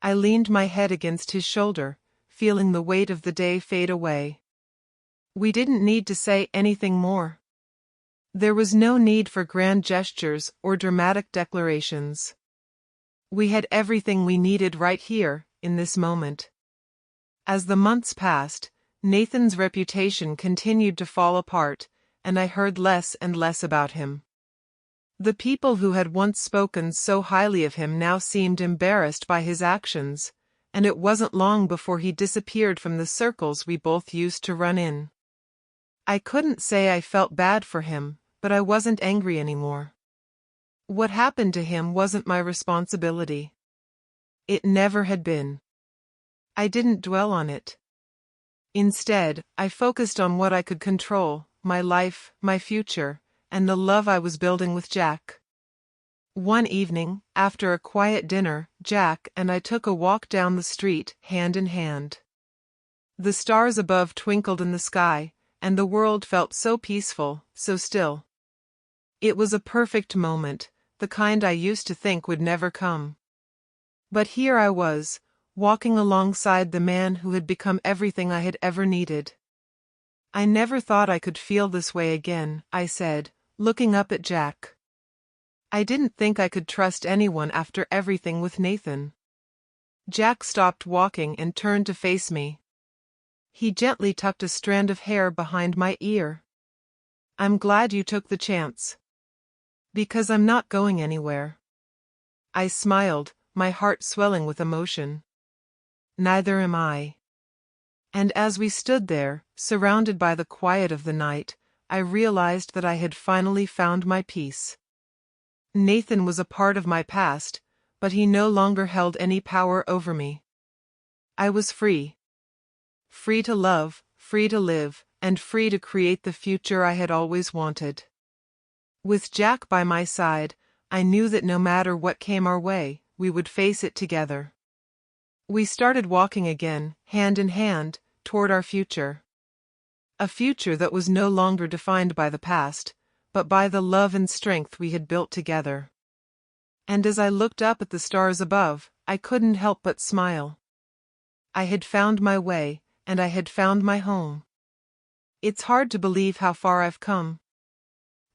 I leaned my head against his shoulder, feeling the weight of the day fade away. We didn't need to say anything more. There was no need for grand gestures or dramatic declarations. We had everything we needed right here, in this moment. As the months passed, Nathan's reputation continued to fall apart, and I heard less and less about him. The people who had once spoken so highly of him now seemed embarrassed by his actions, and it wasn't long before he disappeared from the circles we both used to run in. I couldn't say I felt bad for him, but I wasn't angry anymore. What happened to him wasn't my responsibility. It never had been. I didn't dwell on it. Instead, I focused on what I could control: my life, my future, and the love I was building with Jack. One evening, after a quiet dinner, Jack and I took a walk down the street, hand in hand. The stars above twinkled in the sky, and the world felt so peaceful, so still. It was a perfect moment, the kind I used to think would never come. But here I was, walking alongside the man who had become everything I had ever needed. "I never thought I could feel this way again," I said, looking up at Jack. "I didn't think I could trust anyone after everything with Nathan." Jack stopped walking and turned to face me. He gently tucked a strand of hair behind my ear. "I'm glad you took the chance. Because I'm not going anywhere." I smiled, my heart swelling with emotion. "Neither am I." And as we stood there, surrounded by the quiet of the night, I realized that I had finally found my peace. Nathan was a part of my past, but he no longer held any power over me. I was free. Free to love, free to live, and free to create the future I had always wanted. With Jack by my side, I knew that no matter what came our way, we would face it together. We started walking again, hand in hand, toward our future. A future that was no longer defined by the past, but by the love and strength we had built together. And as I looked up at the stars above, I couldn't help but smile. I had found my way, and I had found my home. It's hard to believe how far I've come.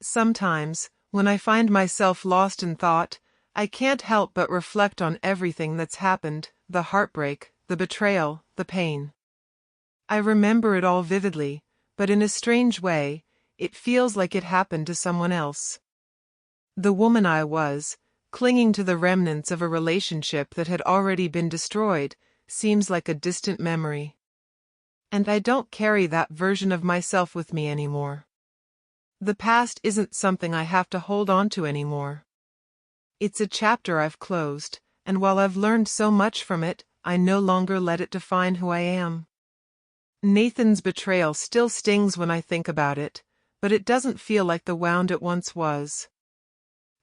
Sometimes, when I find myself lost in thought, I can't help but reflect on everything that's happened, the heartbreak, the betrayal, the pain. I remember it all vividly, but in a strange way, it feels like it happened to someone else. The woman I was, clinging to the remnants of a relationship that had already been destroyed, seems like a distant memory. And I don't carry that version of myself with me anymore. The past isn't something I have to hold on to anymore. It's a chapter I've closed, and while I've learned so much from it, I no longer let it define who I am. Nathan's betrayal still stings when I think about it, but it doesn't feel like the wound it once was.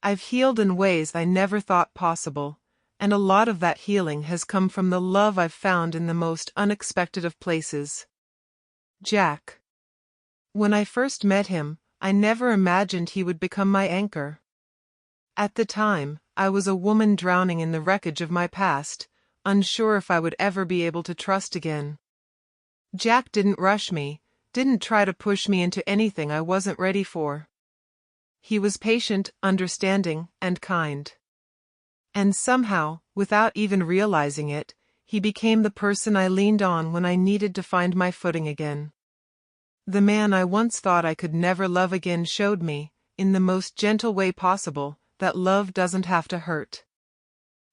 I've healed in ways I never thought possible, and a lot of that healing has come from the love I've found in the most unexpected of places. Jack. When I first met him, I never imagined he would become my anchor. At the time, I was a woman drowning in the wreckage of my past, unsure if I would ever be able to trust again. Jack didn't rush me, didn't try to push me into anything I wasn't ready for. He was patient, understanding, and kind. And somehow, without even realizing it, he became the person I leaned on when I needed to find my footing again. The man I once thought I could never love again showed me, in the most gentle way possible, that love doesn't have to hurt.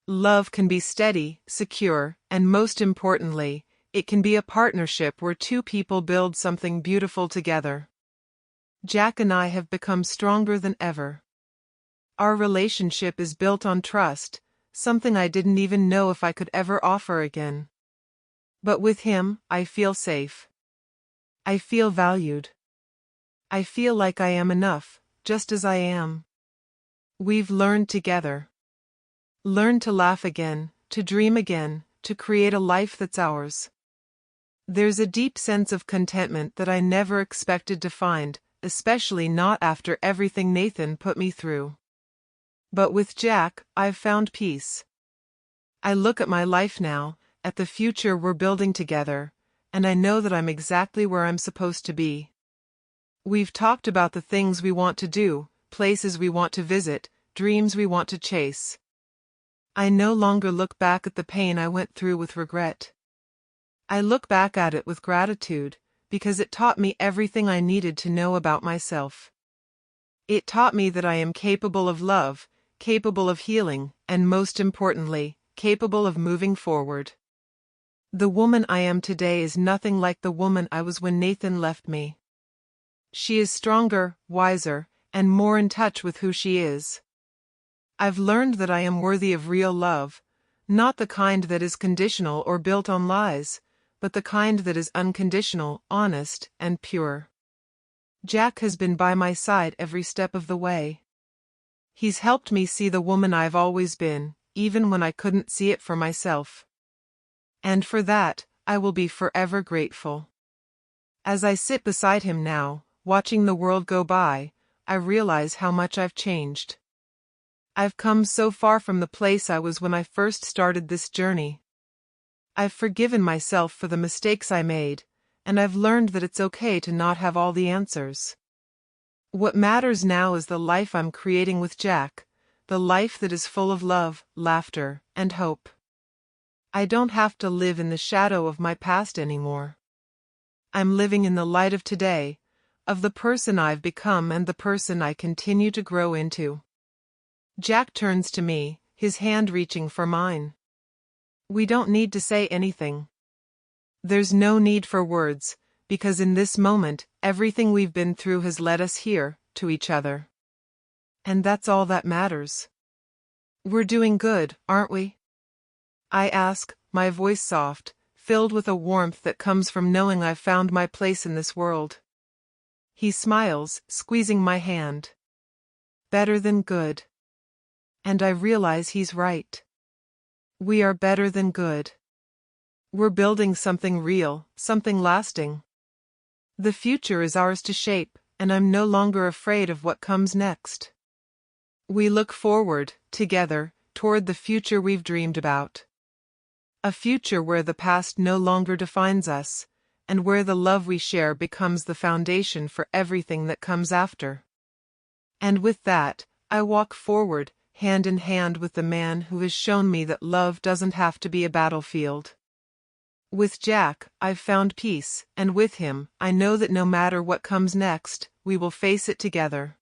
Love can be steady, secure, and most importantly, it can be a partnership where two people build something beautiful together. Jack and I have become stronger than ever. Our relationship is built on trust, something I didn't even know if I could ever offer again. But with him, I feel safe. I feel valued. I feel like I am enough, just as I am. We've learned together. Learned to laugh again, to dream again, to create a life that's ours. There's a deep sense of contentment that I never expected to find, especially not after everything Nathan put me through. But with Jack, I've found peace. I look at my life now, at the future we're building together, and I know that I'm exactly where I'm supposed to be. We've talked about the things we want to do, places we want to visit, dreams we want to chase. I no longer look back at the pain I went through with regret. I look back at it with gratitude, because it taught me everything I needed to know about myself. It taught me that I am capable of love, capable of healing, and most importantly, capable of moving forward. The woman I am today is nothing like the woman I was when Nathan left me. She is stronger, wiser, and more in touch with who she is. I've learned that I am worthy of real love, not the kind that is conditional or built on lies, but the kind that is unconditional, honest, and pure. Jack has been by my side every step of the way. He's helped me see the woman I've always been, even when I couldn't see it for myself. And for that, I will be forever grateful. As I sit beside him now, watching the world go by, I realize how much I've changed. I've come so far from the place I was when I first started this journey. I've forgiven myself for the mistakes I made, and I've learned that it's okay to not have all the answers. What matters now is the life I'm creating with Jack, the life that is full of love, laughter, and hope. I don't have to live in the shadow of my past anymore. I'm living in the light of today, of the person I've become and the person I continue to grow into. Jack turns to me, his hand reaching for mine. We don't need to say anything. There's no need for words, because in this moment, everything we've been through has led us here, to each other. And that's all that matters. We're doing good, aren't we? I ask, my voice soft, filled with a warmth that comes from knowing I've found my place in this world. He smiles, squeezing my hand. Better than good. And I realize he's right. We are better than good. We're building something real, something lasting. The future is ours to shape, and I'm no longer afraid of what comes next. We look forward, together, toward the future we've dreamed about. A future where the past no longer defines us, and where the love we share becomes the foundation for everything that comes after. And with that, I walk forward, hand in hand with the man who has shown me that love doesn't have to be a battlefield. With Jack, I've found peace, and with him, I know that no matter what comes next, we will face it together.